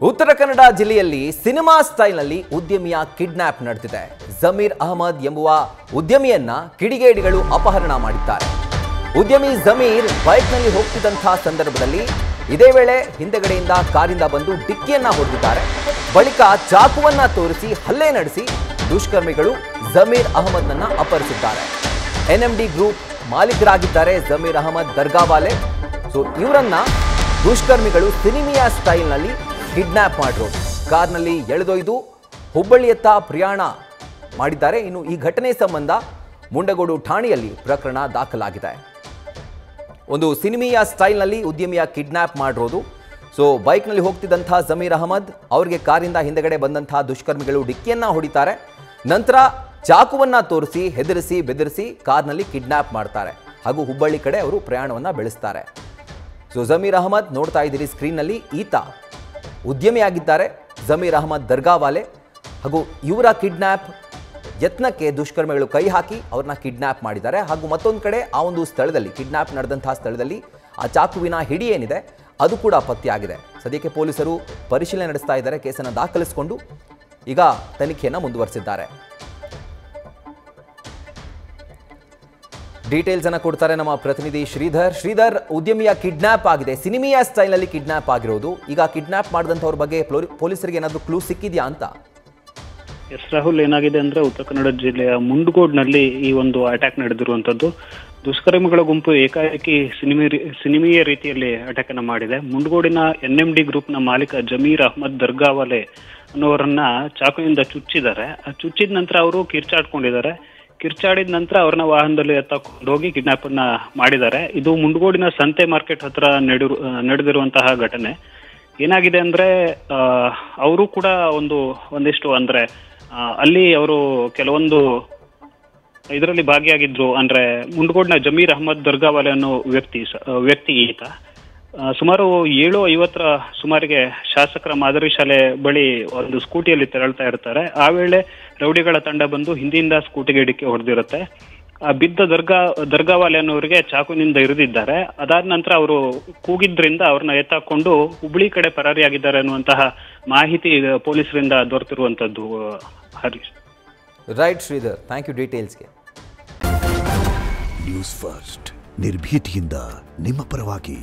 ಉತ್ತರ ಕನ್ನಡ ಜಿಲ್ಲೆಯಲ್ಲಿ ಸಿನಿಮಾ ಸ್ಟೈಲ್ನಲ್ಲಿ ಉದ್ಯಮಿಯ ಕಿಡ್ನಾಪ್ ನಡೆದಿದೆ. ಜಮೀರ್ ಅಹಮದ್ ಎಂಬುವ ಉದ್ಯಮಿಯನ್ನ ಕಿಡಿಗೇಡಿಗಳು ಅಪಹರಣ ಮಾಡಿದ್ದಾರೆ. ಉದ್ಯಮಿ ಜಮೀರ್ ಬೈಕ್ನಲ್ಲಿ ಹೋಗ್ತಿದ್ದಂತಹ ಸಂದರ್ಭದಲ್ಲಿ ಇದೇ ವೇಳೆ ಹಿಂದೆಗಡೆಯಿಂದ ಕಾರಿಂದ ಬಂದು ಡಿಕ್ಕಿಯನ್ನ ಹೊಡೆದಿದ್ದಾರೆ. ಬಳಿಕ ಚಾಕುವನ್ನ ತೋರಿಸಿ ಹಲ್ಲೆ ನಡೆಸಿ ದುಷ್ಕರ್ಮಿಗಳು ಜಮೀರ್ ಅಹಮದ್ನನ್ನ ಅಪಹರಿಸಿದ್ದಾರೆ. ಎನ್ಎಂಡಿ ಗ್ರೂಪ್ ಮಾಲೀಕರಾಗಿದ್ದಾರೆ ಜಮೀರ್ ಅಹಮದ್ ದರ್ಗಾವಾಲೆ. ಇವರನ್ನ ದುಷ್ಕರ್ಮಿಗಳು ಸಿನಿಮೆಯ ಸ್ಟೈಲ್ನಲ್ಲಿ ಕಿಡ್ನಾಪ್ ಮಾಡಿರೋದು. ಕಾರ್ನಲ್ಲಿ ಎಳೆದೊಯ್ದು ಹುಬ್ಬಳ್ಳಿಯತ್ತ ಪ್ರಯಾಣ ಮಾಡಿದ್ದಾರೆ. ಇನ್ನು ಈ ಘಟನೆ ಸಂಬಂಧ ಮುಂಡಗೋಡು ಠಾಣೆಯಲ್ಲಿ ಪ್ರಕರಣ ದಾಖಲಾಗಿದೆ. ಒಂದು ಸಿನಿಮೆಯ ಸ್ಟೈಲ್ನಲ್ಲಿ ಉದ್ಯಮಿಯ ಕಿಡ್ನಾಪ್ ಮಾಡಿರೋದು. ಬೈಕ್ನಲ್ಲಿ ಹೋಗ್ತಿದ್ದಂತಹ ಜಮೀರ್ ಅಹಮದ್ ಅವರಿಗೆ ಕಾರಿಂದ ಹಿಂದೆಗಡೆ ಬಂದಂತಹ ದುಷ್ಕರ್ಮಿಗಳು ಡಿಕ್ಕಿಯನ್ನ ಹೊಡಿತಾರೆ. ನಂತರ ಚಾಕುವನ್ನ ತೋರಿಸಿ ಹೆದರಿಸಿ ಬೆದರಿಸಿ ಕಾರ್ನಲ್ಲಿ ಕಿಡ್ನಾಪ್ ಮಾಡ್ತಾರೆ ಹಾಗೂ ಹುಬ್ಬಳ್ಳಿ ಕಡೆ ಅವರು ಪ್ರಯಾಣವನ್ನ ಬೆಳೆಸ್ತಾರೆ. ಜಮೀರ್ ಅಹಮದ್ ನೋಡ್ತಾ ಇದ್ದೀರಿ ಸ್ಕ್ರೀನ್ನಲ್ಲಿ, ಈತ ಉದ್ಯಮಿಯಾಗಿದ್ದಾರೆ ಜಮೀರ್ ಅಹಮದ್ ದರ್ಗಾವಾಲೆ. ಹಾಗೂ ಇವರ ಕಿಡ್ನಾಪ್ ಯತ್ನಕ್ಕೆ ದುಷ್ಕರ್ಮಿಗಳು ಕೈ ಹಾಕಿ ಅವ್ರನ್ನ ಕಿಡ್ನಾಪ್ ಮಾಡಿದ್ದಾರೆ. ಹಾಗೂ ಮತ್ತೊಂದು ಕಡೆ ಆ ಒಂದು ಸ್ಥಳದಲ್ಲಿ ಕಿಡ್ನಾಪ್ ನಡೆದಂತಹ ಸ್ಥಳದಲ್ಲಿ ಆ ಚಾಕುವಿನ ಹಿಡಿ ಏನಿದೆ ಅದು ಕೂಡ ಪತ್ತೆಯಾಗಿದೆ. ಸದ್ಯಕ್ಕೆ ಪೊಲೀಸರು ಪರಿಶೀಲನೆ ನಡೆಸ್ತಾ ಇದ್ದಾರೆ. ಕೇಸನ್ನು ದಾಖಲಿಸಿಕೊಂಡು ಈಗ ತನಿಖೆಯನ್ನು ಮುಂದುವರಿಸಿದ್ದಾರೆ. ಡೀಟೇಲ್ಸ್ ಅನ್ನು ಕೊಡ್ತಾರೆ ನಮ್ಮ ಪ್ರತಿನಿಧಿ ಶ್ರೀಧರ್, ಉದ್ಯಮಿಯ ಕಿಡ್ನಾಪ್ ಆಗಿದೆ, ಸಿನಿಮೆಯ ಸ್ಟೈಲ್ನಲ್ಲಿ ಕಿಡ್ನಾಪ್ ಆಗಿರೋದು. ಈಗ ಕಿಡ್ನಾಪ್ ಮಾಡಿದಂಥವ್ರ ಬಗ್ಗೆ ಪೊಲೀಸರಿಗೆ ಏನಾದರೂ ಕ್ಲೂ ಸಿಕ್ಕಿದೆಯಾ ಅಂತ? ಎಸ್ ರಾಹುಲ್, ಏನಾಗಿದೆ ಅಂದ್ರೆ ಉತ್ತರ ಕನ್ನಡ ಜಿಲ್ಲೆಯ ಮುಂಡಗೋಡ್ನಲ್ಲಿ ಈ ಒಂದು ಅಟ್ಯಾಕ್ ನಡೆದಿರುವಂತದ್ದು. ದುಷ್ಕರ್ಮಿಗಳ ಗುಂಪು ಏಕಾಏಕಿ ಸಿನಿಮೀಯ ರೀತಿಯಲ್ಲಿ ಅಟ್ಯಾಕ್ ಅನ್ನ ಮಾಡಿದೆ. ಮುಂಡಗೋಡಿನ ಎನ್ಎಂಡಿ ಗ್ರೂಪ್ ನ ಮಾಲೀಕ ಜಮೀರ್ ಅಹಮದ್ ದರ್ಗಾವಾಲೆ ಅನ್ನೋರನ್ನ ಚಾಕುವಿನಿಂದ ಚುಚ್ಚಿದ್ದಾರೆ. ಚುಚ್ಚಿದ ನಂತರ ಅವರು ಕಿರ್ಚಾಡ್ಕೊಂಡಿದ್ದಾರೆ. ಕಿರ್ಚಾಡಿದ ನಂತರ ಅವ್ರನ್ನ ವಾಹನದಲ್ಲಿ ಎತ್ತಕೊಂಡು ಹೋಗಿ ಕಿಡ್ನಾಪ್ ಅನ್ನ ಮಾಡಿದ್ದಾರೆ. ಇದು ಮುಂಡಗೋಡಿನ ಸಂತೆ ಮಾರ್ಕೆಟ್ ಹತ್ರ ನಡೆದಿರುವಂತಹ ಘಟನೆ. ಏನಾಗಿದೆ ಅಂದ್ರೆ ಅವರು ಕೂಡ ಒಂದಿಷ್ಟು ಅಂದ್ರೆ ಅಲ್ಲಿ ಅವರು ಕೆಲವೊಂದು ಇದರಲ್ಲಿ ಭಾಗಿಯಾಗಿದ್ರು. ಅಂದ್ರೆ ಮುಂಡಗೋಡಿನ ಜಮೀರ್ ಅಹಮದ್ ದರ್ಗಾವಾಲೆ ಅನ್ನೋ ವ್ಯಕ್ತಿ ಈತ ಸುಮಾರು 7:50 ಸುಮಾರಿಗೆ ಶಾಸಕರ ಮಾದರಿ ಶಾಲೆ ಬಳಿ ಒಂದು ಸ್ಕೂಟಿಯಲ್ಲಿ ತೆರಳ್ತಾ ಇರ್ತಾರೆ. ಆ ವೇಳೆ ರೌಡಿಗಳ ತಂಡ ಬಂದು ಹಿಂದಿಯಿಂದ ಸ್ಕೂಟಿಗೆ ಡಿಕ್ಕಿ ಹೊಡೆದಿರುತ್ತೆ. ಬಿದ್ದ ದರ್ಗಾವಾಲೆ ಅನ್ನೋರಿಗೆ ಚಾಕುವಿನಿಂದ ಇರಿದಿದ್ದಾರೆ. ಅದಾದ ನಂತರ ಅವರು ಕೂಗಿದ್ರಿಂದ ಅವ್ರನ್ನ ಎತ್ತಾಕೊಂಡು ಹುಬ್ಳಿ ಕಡೆ ಪರಾರಿಯಾಗಿದ್ದಾರೆ ಅನ್ನುವಂತಹ ಮಾಹಿತಿ ಪೊಲೀಸರಿಂದ ದೊರೆತಿರುವಂತದ್ದು. Harish. Right Shridhar, thank you ಡೀಟೇಲ್ಸ್ಗೆ. ನ್ಯೂಸ್ ಫಸ್ಟ್ ನಿರ್ಭೀತಿಯಿಂದ ನಿಮ್ಮ ಪರವಾಗಿ.